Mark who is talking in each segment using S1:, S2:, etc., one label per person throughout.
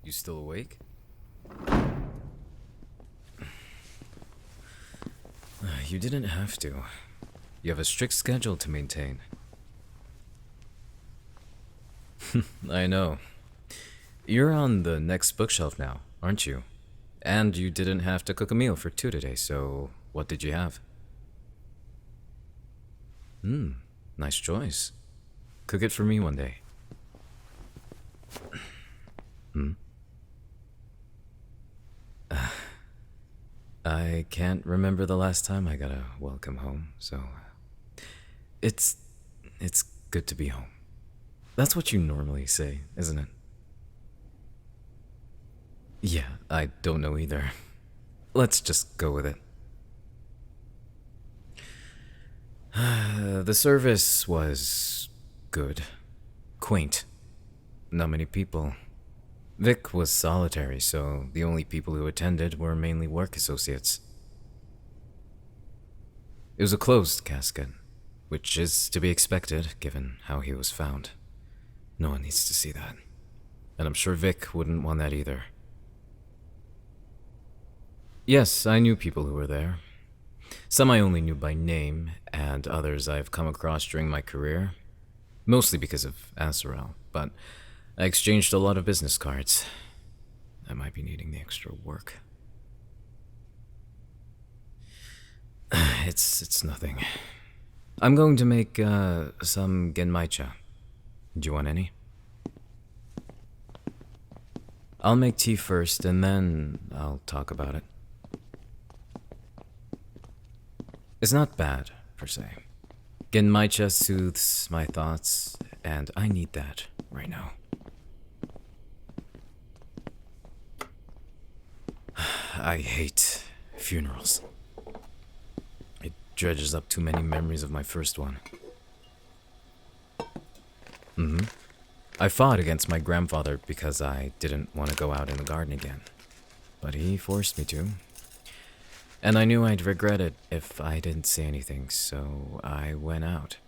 S1: You still awake? You didn't have to. You have a strict schedule to maintain. I know. You're on the next bookshelf now, aren't you? And you didn't have to cook a meal for two today, so what did you have? Nice choice. Cook it for me one day. I can't remember the last time I got a welcome home, so it's it's good to be home. That's what you normally say, isn't it? Yeah, I don't know either. Let's just go with it. The service was good. Quaint. Not many people. Vic was solitary, so the only people who attended were mainly work associates. It was a closed casket, which is to be expected given how he was found. No one needs to see that. And I'm sure Vic wouldn't want that either. Yes, I knew people who were there. Some I only knew by name, and others I've come across during my career. Mostly because of Azrael, but I exchanged a lot of business cards. I might be needing the extra work. It's nothing. I'm going to make some genmaicha. Do you want any? I'll make tea first, and then I'll talk about it. It's not bad, per se. Genmaicha soothes my thoughts, and I need that right now. I hate funerals. It dredges up too many memories of my first one. I fought against my grandfather because I didn't want to go out in the garden again. But he forced me to. And I knew I'd regret it if I didn't say anything, so I went out.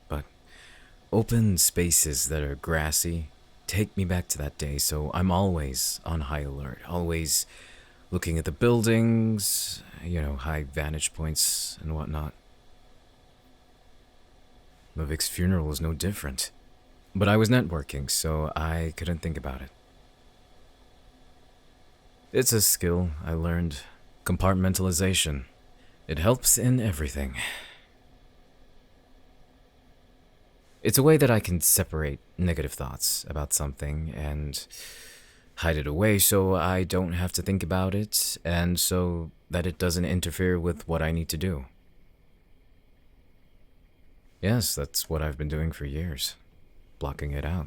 S1: But open spaces that are grassy take me back to that day, so I'm always on high alert, always looking at the buildings, high vantage points and whatnot. Vic's funeral was no different. But I was networking, so I couldn't think about it. It's a skill I learned. Compartmentalization. It helps in everything. It's a way that I can separate negative thoughts about something and hide it away so I don't have to think about it, and so that it doesn't interfere with what I need to do. Yes, that's what I've been doing for years. Blocking it out.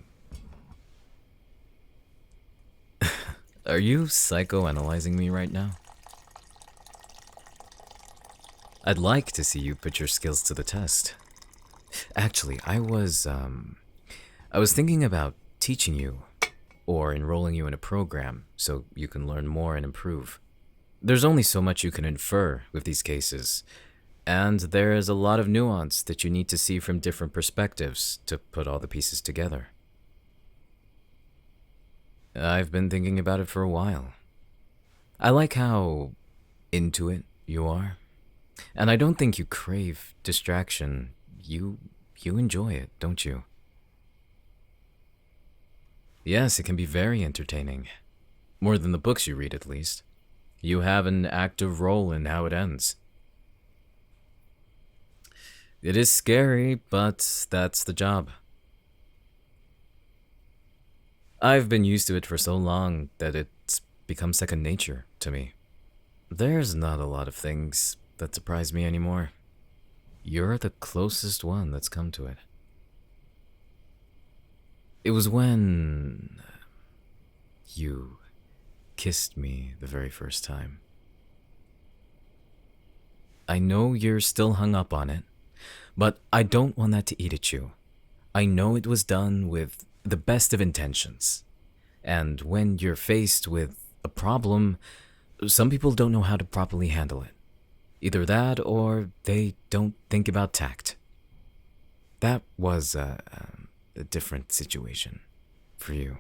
S1: Are you psychoanalyzing me right now? I'd like to see you put your skills to the test. Actually, I was thinking about teaching you or enrolling you in a program so you can learn more and improve. There's only so much you can infer with these cases, and there is a lot of nuance that you need to see from different perspectives to put all the pieces together. I've been thinking about it for a while. I like how into it you are. And I don't think you crave distraction. You enjoy it, don't you? Yes, it can be very entertaining. More than the books you read, at least. You have an active role in how it ends. It is scary, but that's the job. I've been used to it for so long that it's become second nature to me. There's not a lot of things that surprise me anymore. You're the closest one that's come to it. It was when you kissed me the very first time. I know you're still hung up on it, but I don't want that to eat at you. I know it was done with the best of intentions. And when you're faced with a problem, some people don't know how to properly handle it. Either that or they don't think about tact. That was a different situation for you.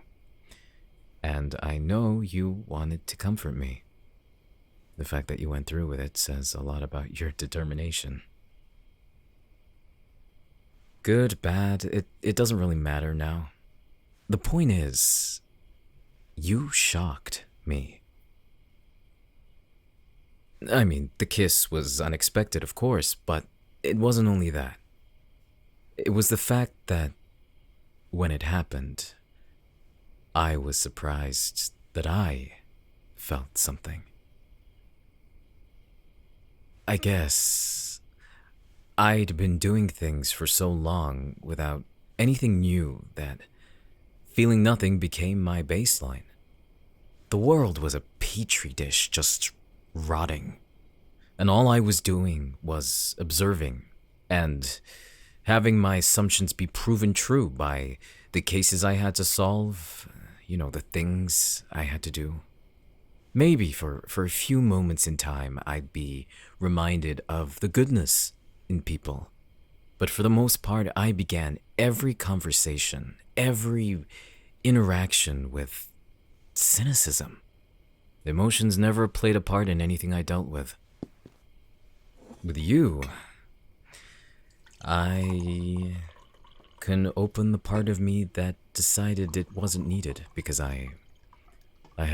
S1: and I know you wanted to comfort me. The fact that you went through with it says a lot about your determination. Good, bad, it doesn't really matter now. The point is, you shocked me. I mean, the kiss was unexpected, of course, but it wasn't only that. It was the fact that when it happened, I was surprised that I felt something. I guess I'd been doing things for so long without anything new that feeling nothing became my baseline. The world was a petri dish just rotting, and all I was doing was observing and having my assumptions be proven true by the cases I had to solve, the things I had to do. Maybe for a few moments in time, I'd be reminded of the goodness in people. But for the most part, I began every conversation, every interaction with cynicism. Emotions never played a part in anything I dealt with. With you, I can open the part of me that decided it wasn't needed because I'd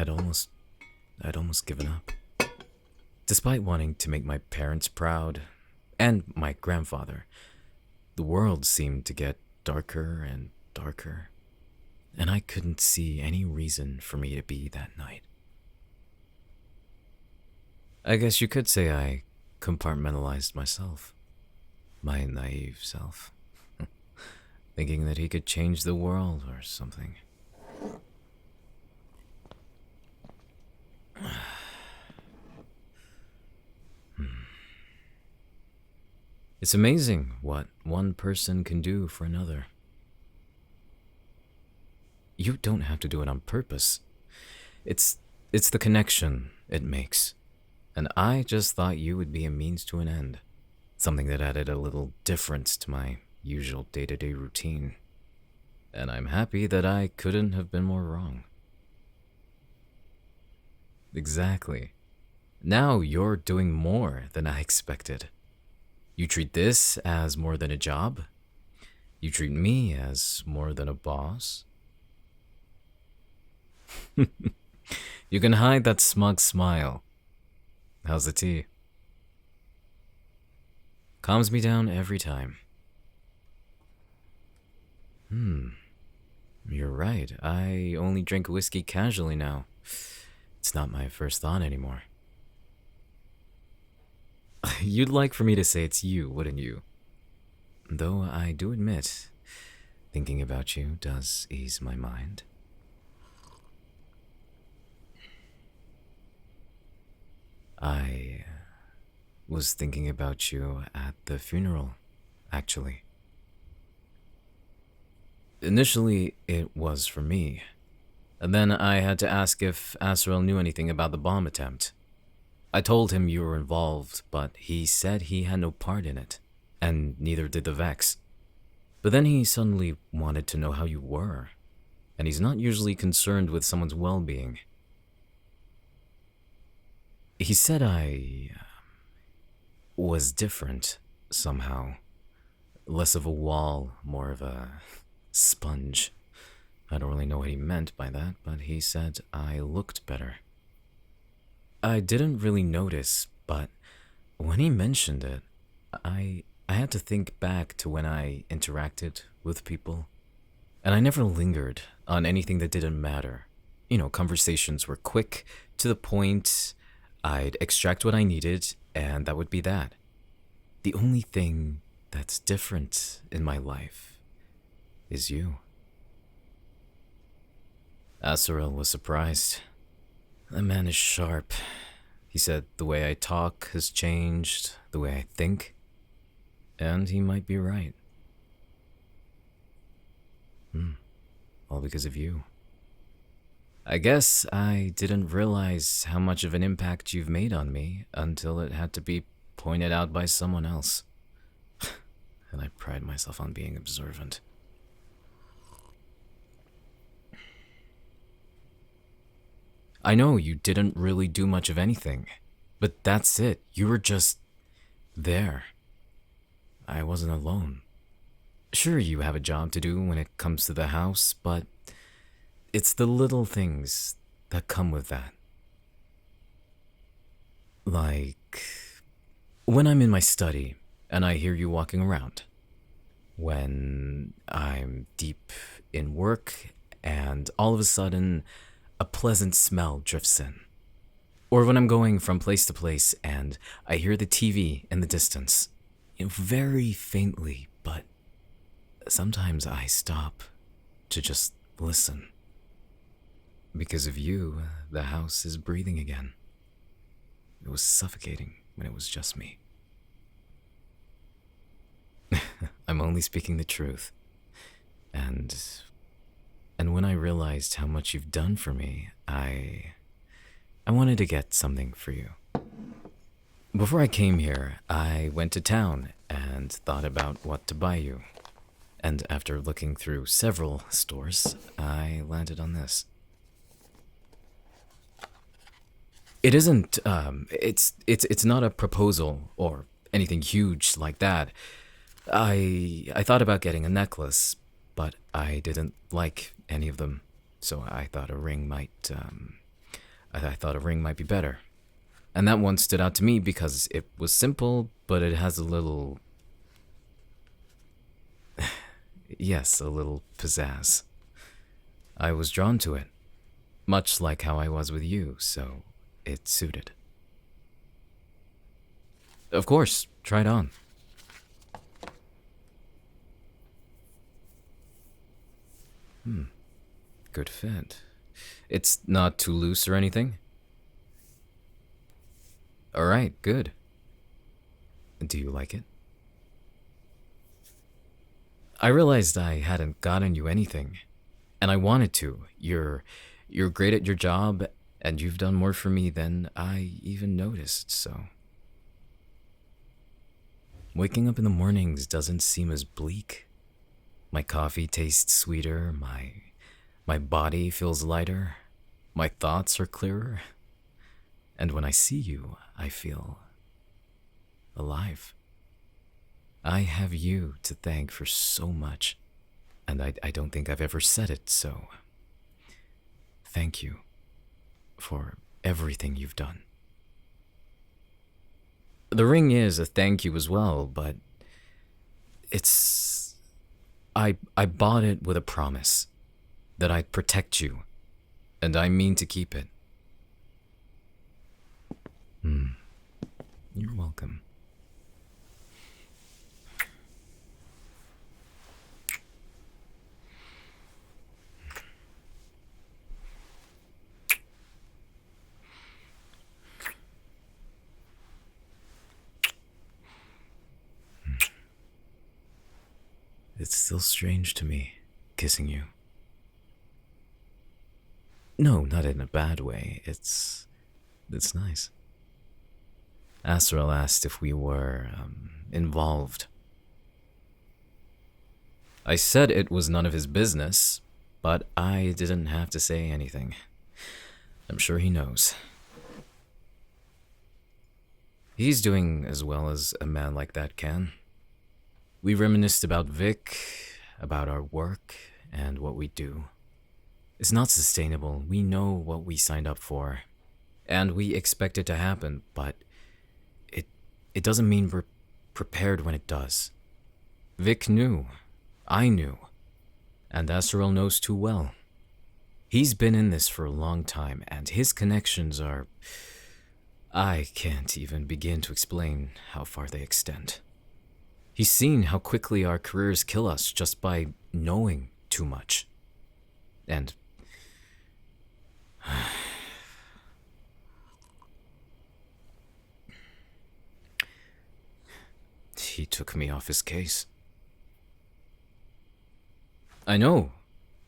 S1: almost given up. Despite wanting to make my parents proud, and my grandfather, the world seemed to get darker and darker, and I couldn't see any reason for me to be that night. I guess you could say I compartmentalized myself, my naive self, thinking that he could change the world or something. It's amazing what one person can do for another. You don't have to do it on purpose. It's the connection it makes. And I just thought you would be a means to an end. Something that added a little difference to my usual day-to-day routine. And I'm happy that I couldn't have been more wrong. Exactly. Now you're doing more than I expected. You treat this as more than a job. You treat me as more than a boss. You can hide that smug smile. How's the tea? Calms me down every time. You're right. I only drink whiskey casually now. It's not my first thought anymore. You'd like for me to say it's you, wouldn't you? Though I do admit, thinking about you does ease my mind. I was thinking about you at the funeral, actually. Initially, it was for me. And then I had to ask if Asriel knew anything about the bomb attempt. I told him you were involved, but he said he had no part in it, and neither did the Vex. But then he suddenly wanted to know how you were, and he's not usually concerned with someone's well-being. He said I was different, somehow. Less of a wall, more of a sponge. I don't really know what he meant by that, but he said I looked better. I didn't really notice, but when he mentioned it, I had to think back to when I interacted with people. And I never lingered on anything that didn't matter. Conversations were quick, to the point. I'd extract what I needed, and that would be that. The only thing that's different in my life is you. Asriel was surprised. The man is sharp. He said the way I talk has changed, the way I think. And he might be right. All because of you. I guess I didn't realize how much of an impact you've made on me until it had to be pointed out by someone else. And I pride myself on being observant. I know you didn't really do much of anything, but that's it. You were just there. I wasn't alone. Sure, you have a job to do when it comes to the house, but it's the little things that come with that. Like when I'm in my study and I hear you walking around. When I'm deep in work and all of a sudden a pleasant smell drifts in. Or when I'm going from place to place and I hear the TV in the distance. Very faintly, but sometimes I stop to just listen. Because of you, the house is breathing again. It was suffocating when it was just me. I'm only speaking the truth. And when I realized how much you've done for me, I wanted to get something for you. Before I came here, I went to town and thought about what to buy you. And after looking through several stores, I landed on this. It isn't, it's not a proposal or anything huge like that. I thought about getting a necklace, but I didn't like any of them, so I thought a ring might, I thought a ring might be better. And that one stood out to me because it was simple, but it has a little, yes, a little pizzazz. I was drawn to it, much like how I was with you, so it suited. Of course, try it on. Good fit. It's not too loose or anything? Alright, good. Do you like it? I realized I hadn't gotten you anything, and I wanted to. You're great at your job, and you've done more for me than I even noticed, so. Waking up in the mornings doesn't seem as bleak. My coffee tastes sweeter, my body feels lighter, my thoughts are clearer, and when I see you, I feel alive. I have you to thank for so much, and I don't think I've ever said it, so thank you for everything you've done. The ring is a thank you as well, but it's... I bought it with a promise that I'd protect you, and I mean to keep it. You're welcome. It's still strange to me, kissing you. No, not in a bad way. It's nice. Astral asked if we were, involved. I said it was none of his business, but I didn't have to say anything. I'm sure he knows. He's doing as well as a man like that can. We reminisced about Vic, about our work, and what we do. It's not sustainable. We know what we signed up for, and we expect it to happen, but it doesn't mean we're prepared when it does. Vic knew. I knew. And Asriel knows too well. He's been in this for a long time, and his connections are... I can't even begin to explain how far they extend. He's seen how quickly our careers kill us just by knowing too much. And... he took me off his case. I know.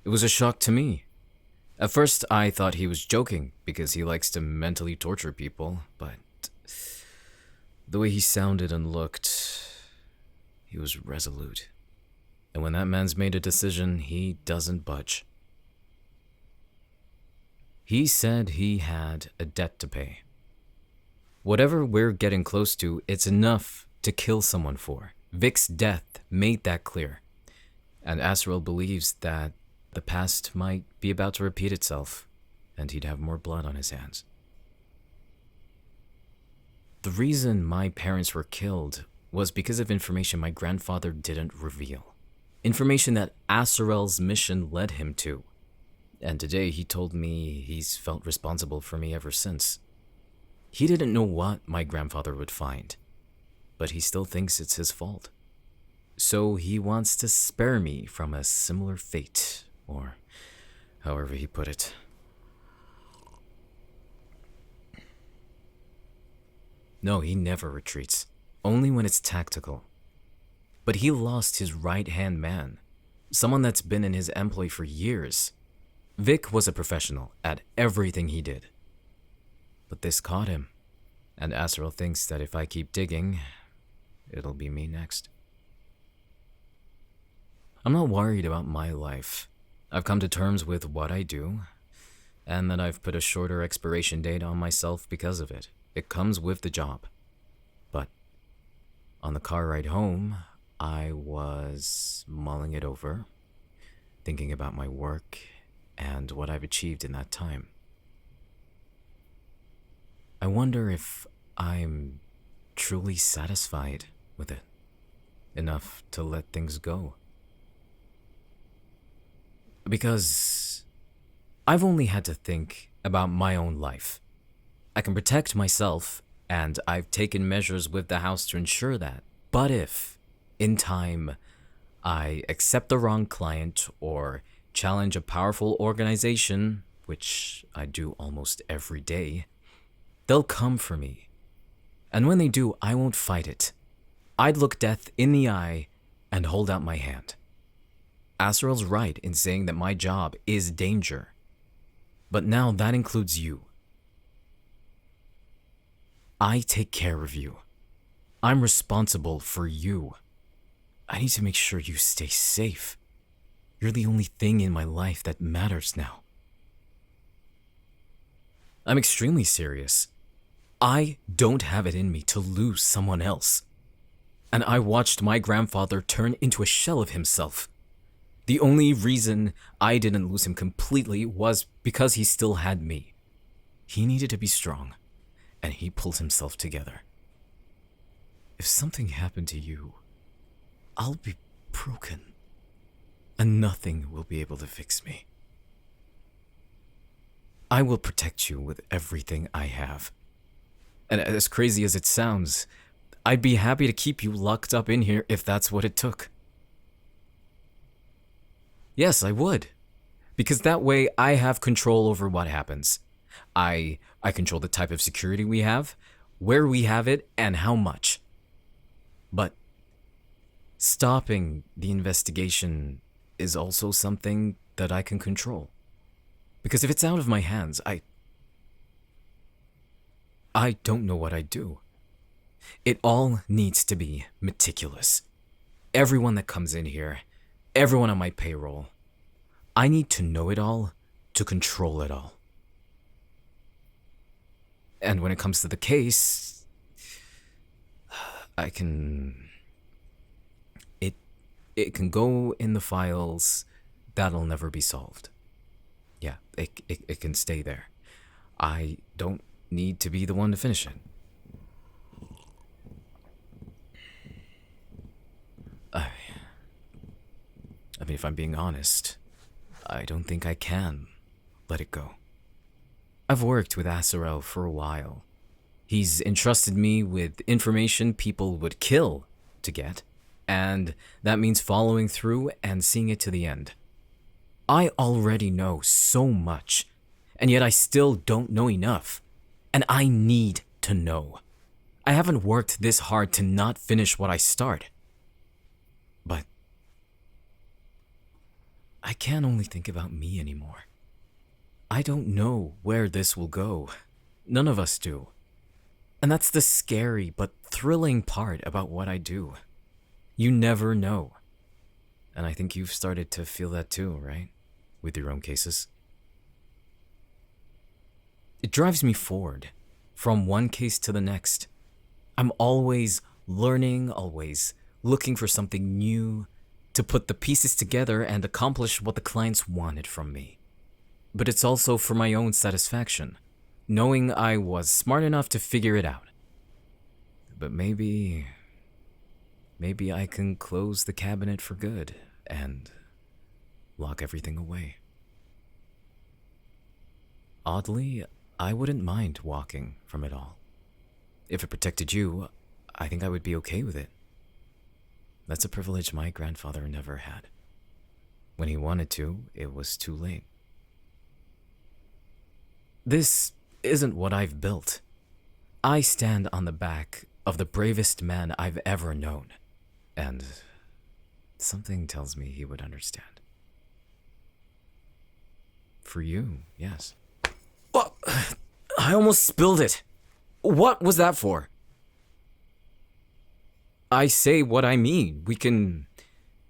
S1: It was a shock to me. At first, I thought he was joking because he likes to mentally torture people, but the way he sounded and looked, he was resolute. And when that man's made a decision, he doesn't budge. He said he had a debt to pay. Whatever we're getting close to, it's enough to kill someone for. Vic's death made that clear. And Asriel believes that the past might be about to repeat itself, and he'd have more blood on his hands. The reason my parents were killed was because of information my grandfather didn't reveal. Information that Asriel's mission led him to. And today he told me he's felt responsible for me ever since. He didn't know what my grandfather would find, but he still thinks it's his fault. So he wants to spare me from a similar fate, or however he put it. No, he never retreats, only when it's tactical. But he lost his right-hand man, someone that's been in his employ for years. Vic was a professional at everything he did. But this caught him, and Asriel thinks that if I keep digging, it'll be me next. I'm not worried about my life. I've come to terms with what I do, and that I've put a shorter expiration date on myself because of it. It comes with the job. But on the car ride home, I was mulling it over, thinking about my work and what I've achieved in that time. I wonder if I'm truly satisfied with it, enough to let things go. Because I've only had to think about my own life. I can protect myself, and I've taken measures with the house to ensure that. But if, in time, I accept the wrong client or challenge a powerful organization, which I do almost every day, they'll come for me. And when they do, I won't fight it. I'd look death in the eye and hold out my hand. Asriel's right in saying that my job is danger. But now that includes you. I take care of you. I'm responsible for you. I need to make sure you stay safe. You're the only thing in my life that matters now. I'm extremely serious. I don't have it in me to lose someone else. And I watched my grandfather turn into a shell of himself. The only reason I didn't lose him completely was because he still had me. He needed to be strong, and he pulled himself together. If something happened to you, I'll be broken, and nothing will be able to fix me. I will protect you with everything I have. And as crazy as it sounds, I'd be happy to keep you locked up in here if that's what it took. Yes, I would. Because that way I have control over what happens. I control the type of security we have, where we have it, and how much. But stopping the investigation is also something that I can control. Because if it's out of my hands, I don't know what I'd do. It all needs to be meticulous. Everyone that comes in here, everyone on my payroll, I need to know it all to control it all. And when it comes to the case, it can go in the files. That'll never be solved. Yeah, it can stay there. I don't need to be the one to finish it. I mean, if I'm being honest, I don't think I can let it go. I've worked with Asriel for a while. He's entrusted me with information people would kill to get, and that means following through and seeing it to the end. I already know so much, and yet I still don't know enough, and I need to know. I haven't worked this hard to not finish what I start. But I can't only think about me anymore. I don't know where this will go. None of us do. And that's the scary but thrilling part about what I do. You never know. And I think you've started to feel that too, right? With your own cases. It drives me forward, from one case to the next. I'm always learning, always looking for something new to put the pieces together and accomplish what the clients wanted from me. But it's also for my own satisfaction, knowing I was smart enough to figure it out. But maybe I can close the cabinet for good and lock everything away. Oddly, I wouldn't mind walking from it all. If it protected you, I think I would be okay with it. That's a privilege my grandfather never had. When he wanted to, it was too late. This isn't what I've built. I stand on the back of the bravest man I've ever known, and something tells me he would understand. For you, yes. Well, I almost spilled it. What was that for? I say what I mean. We can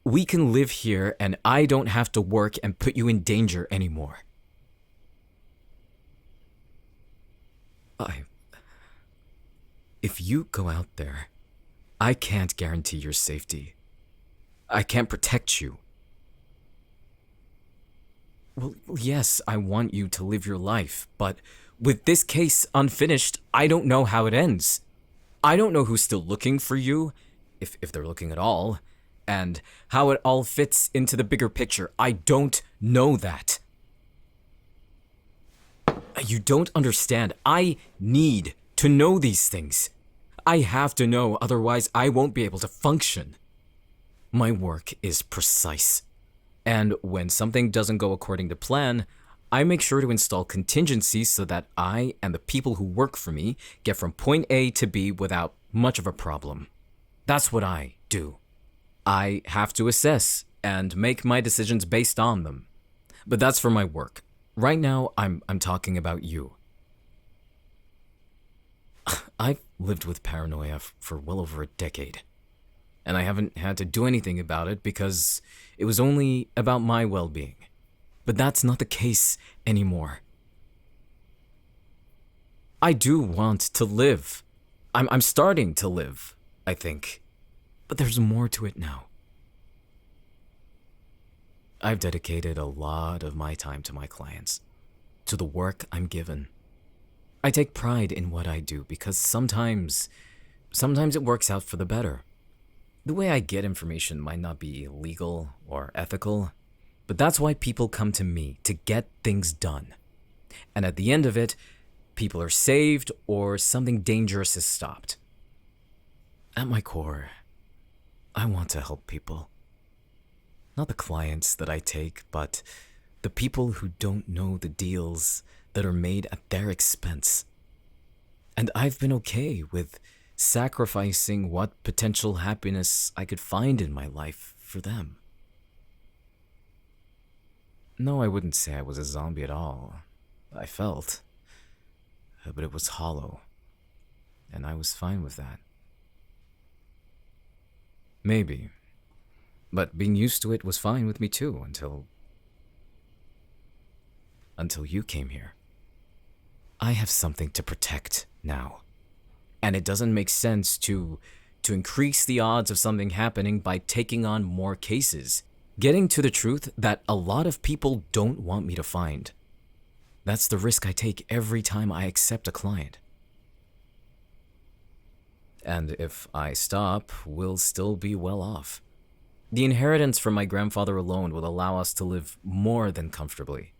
S1: live here and I don't have to work and put you in danger anymore. If you go out there, I can't guarantee your safety. I can't protect you. Well, yes, I want you to live your life, but with this case unfinished, I don't know how it ends. I don't know who's still looking for you, if they're looking at all, and how it all fits into the bigger picture. I don't know that. You don't understand. I need to know these things. I have to know, otherwise I won't be able to function. My work is precise. And when something doesn't go according to plan, I make sure to install contingencies so that I and the people who work for me get from point A to B without much of a problem. That's what I do. I have to assess and make my decisions based on them. But that's for my work. Right now, I'm talking about you. I've lived with paranoia for well over a decade. And I haven't had to do anything about it because it was only about my well-being. But that's not the case anymore. I do want to live. I'm starting to live, I think. But there's more to it now. I've dedicated a lot of my time to my clients, to the work I'm given. I take pride in what I do because sometimes it works out for the better. The way I get information might not be legal or ethical, but that's why people come to me, to get things done. And at the end of it, people are saved or something dangerous is stopped. At my core, I want to help people. Not the clients that I take, but the people who don't know the deals that are made at their expense. And I've been okay with sacrificing what potential happiness I could find in my life for them. No, I wouldn't say I was a zombie at all. I felt, but it was hollow, and I was fine with that. Maybe, but being used to it was fine with me too until you came here. I have something to protect now. And it doesn't make sense to increase the odds of something happening by taking on more cases, getting to the truth that a lot of people don't want me to find. That's the risk I take every time I accept a client. And if I stop, we'll still be well off. The inheritance from my grandfather alone will allow us to live more than comfortably.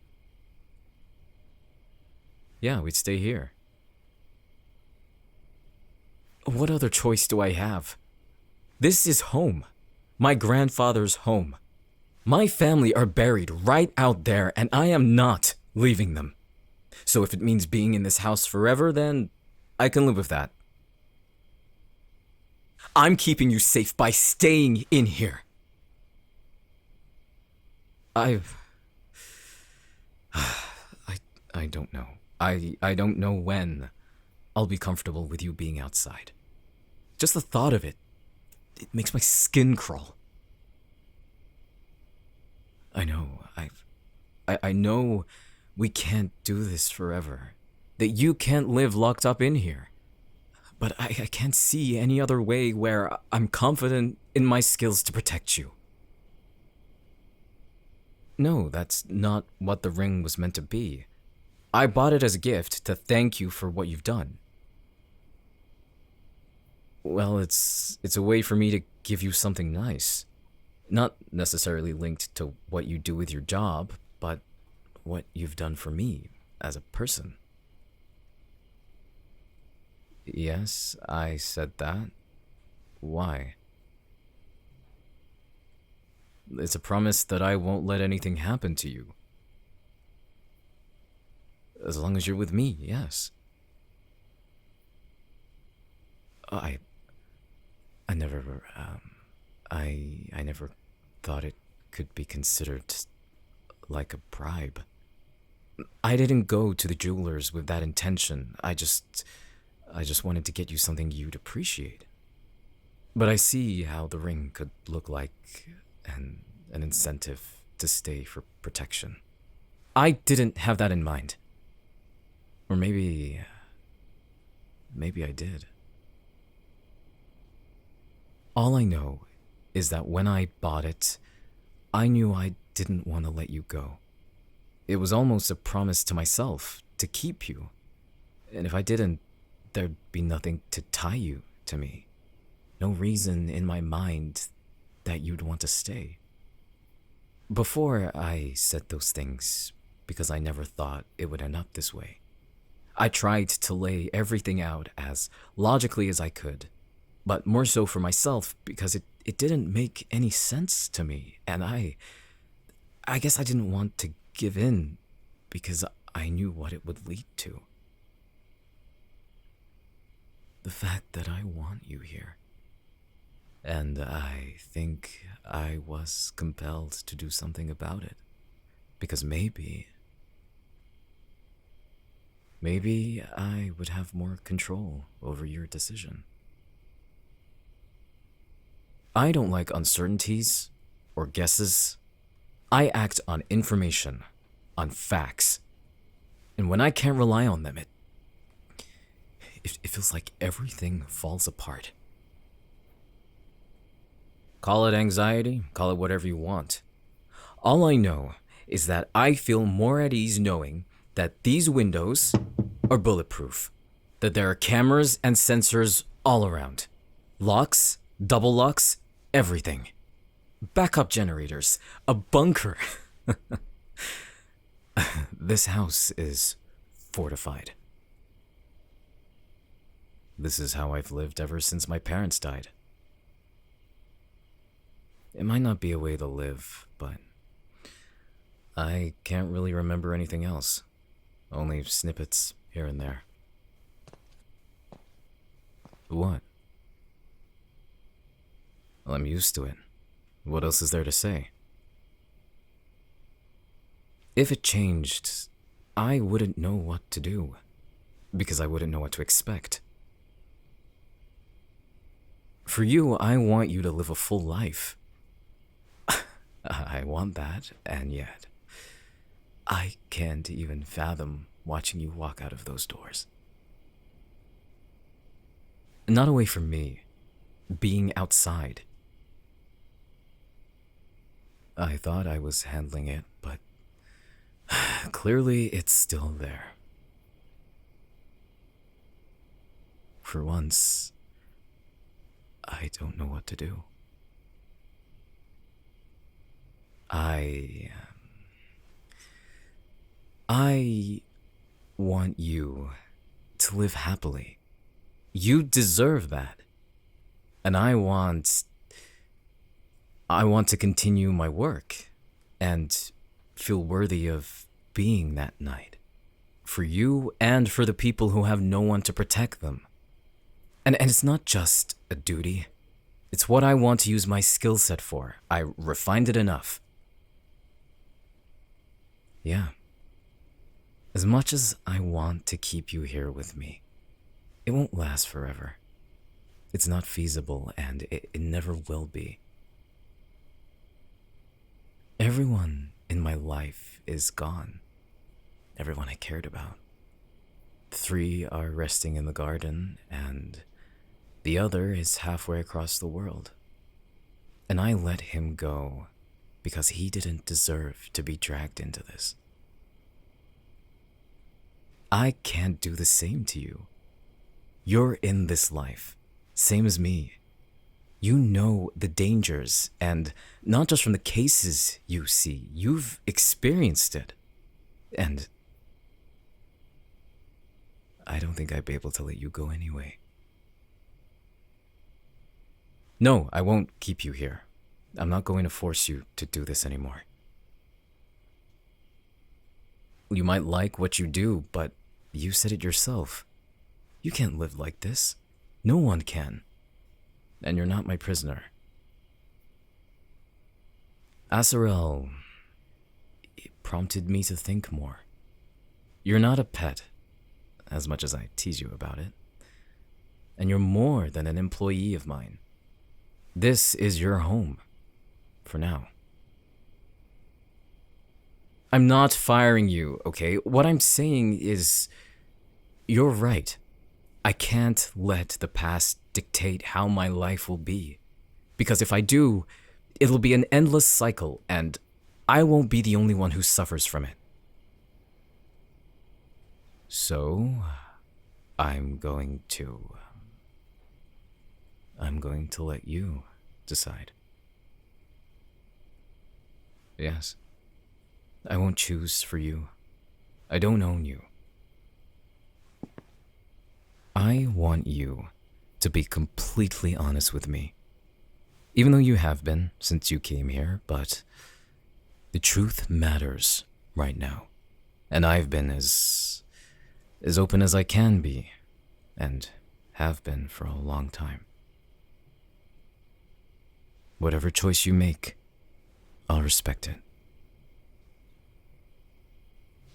S1: Yeah, we'd stay here. What other choice do I have? This is home. My grandfather's home. My family are buried right out there, and I am not leaving them. So if it means being in this house forever, then I can live with that. I'm keeping you safe by staying in here. I don't know. I don't know when I'll be comfortable with you being outside. Just the thought of it makes my skin crawl. I know. I know we can't do this forever. that you can't live locked up in here. But I can't see any other way where I'm confident in my skills to protect you. No, that's not what the ring was meant to be. I bought it as a gift to thank you for what you've done. Well, it's a way for me to give you something nice. Not necessarily linked to what you do with your job, but what you've done for me as a person. Yes, I said that. Why? It's a promise that I won't let anything happen to you. As long as you're with me, yes. I I never I never thought it could be considered like a bribe. I didn't go to the jewelers with that intention. I just wanted to get you something you'd appreciate. But I see how the ring could look like an incentive to stay for protection. I didn't have that in mind. Or maybe I did. All I know is that when I bought it, I knew I didn't want to let you go. It was almost a promise to myself to keep you. And if I didn't, there'd be nothing to tie you to me. No reason in my mind that you'd want to stay. Before I said those things, because I never thought it would end up this way, I tried to lay everything out as logically as I could, but more so for myself because it didn't make any sense to me, and I guess I didn't want to give in because I knew what it would lead to. The fact that I want you here. And I think I was compelled to do something about it. Because maybe I would have more control over your decision. I don't like uncertainties or guesses. I act on information, on facts. And when I can't rely on them, it feels like everything falls apart. Call it anxiety, call it whatever you want. All I know is that I feel more at ease knowing that these windows are bulletproof, that there are cameras and sensors all around. Locks, double locks, everything. Backup generators, a bunker. This house is fortified. This is how I've lived ever since my parents died. It might not be a way to live, but I can't really remember anything else. Only snippets here and there. What? Well, I'm used to it. What else is there to say? If it changed, I wouldn't know what to do, because I wouldn't know what to expect. For you, I want you to live a full life. I want that, and yet, I can't even fathom watching you walk out of those doors. Not away from me, being outside. I thought I was handling it, but clearly it's still there. For once, I don't know what to do. I want you to live happily. You deserve that. And I want to continue my work and feel worthy of being that knight. For you and for the people who have no one to protect them. And it's not just a duty. It's what I want to use my skill set for. I refined it enough. Yeah. As much as I want to keep you here with me, it won't last forever. It's not feasible, and it never will be. Everyone in my life is gone. Everyone I cared about. 3 are resting in the garden, and the other is halfway across the world. And I let him go because he didn't deserve to be dragged into this. I can't do the same to you. You're in this life, same as me. You know the dangers, and not just from the cases you see, you've experienced it. And I don't think I'd be able to let you go anyway. No, I won't keep you here. I'm not going to force you to do this anymore. You might like what you do, but you said it yourself. You can't live like this. No one can. And you're not my prisoner. Azrael, it prompted me to think more. You're not a pet, as much as I tease you about it. And you're more than an employee of mine. This is your home, for now. I'm not firing you, okay? What I'm saying is, you're right. I can't let the past dictate how my life will be. Because if I do, it'll be an endless cycle, and I won't be the only one who suffers from it. So, I'm going to let you decide. Yes. I won't choose for you. I don't own you. I want you to be completely honest with me. Even though you have been since you came here, but the truth matters right now. And I've been as open as I can be, and have been for a long time. Whatever choice you make, I'll respect it.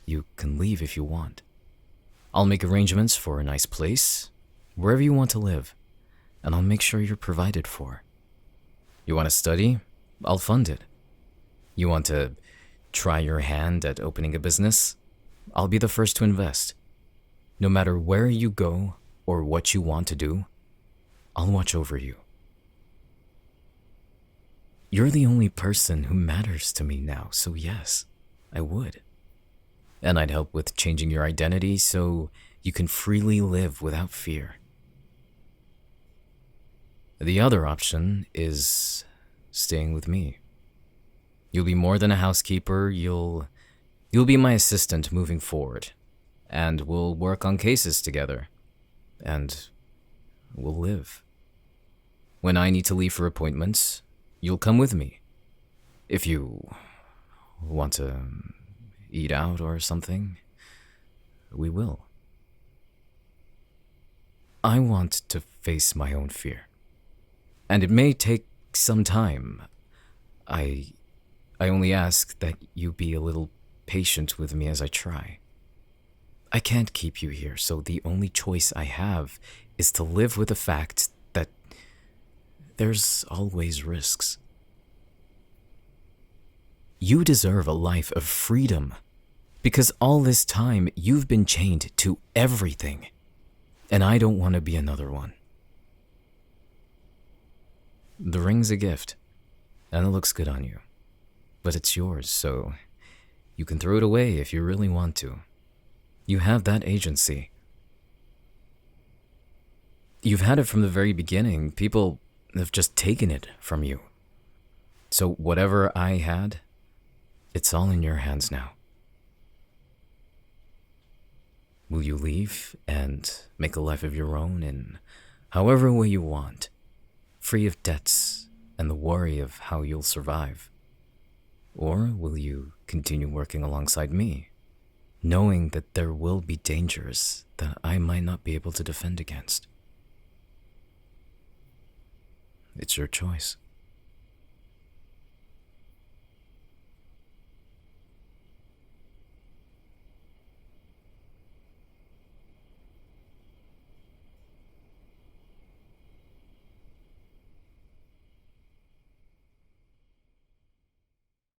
S1: You can leave if you want. I'll make arrangements for a nice place, wherever you want to live, and I'll make sure you're provided for. You want to study? I'll fund it. You want to try your hand at opening a business? I'll be the first to invest. No matter where you go or what you want to do, I'll watch over you. You're the only person who matters to me now, so yes, I would. And I'd help with changing your identity so you can freely live without fear. The other option is staying with me. You'll be more than a housekeeper, you'll be my assistant moving forward, and we'll work on cases together, and we'll live. When I need to leave for appointments, you'll come with me. If you want to eat out or something, we will. I want to face my own fear. And it may take some time. I only ask that you be a little patient with me as I try. I can't keep you here, so the only choice I have is to live with the fact that there's always risks. You deserve a life of freedom, because all this time you've been chained to everything, and I don't want to be another one. The ring's a gift, and it looks good on you, but it's yours, so you can throw it away if you really want to. You have that agency. You've had it from the very beginning. People have just taken it from you. So whatever I had, it's all in your hands now. Will you leave and make a life of your own in however way you want, free of debts and the worry of how you'll survive? Or will you continue working alongside me, knowing that there will be dangers that I might not be able to defend against? It's your choice.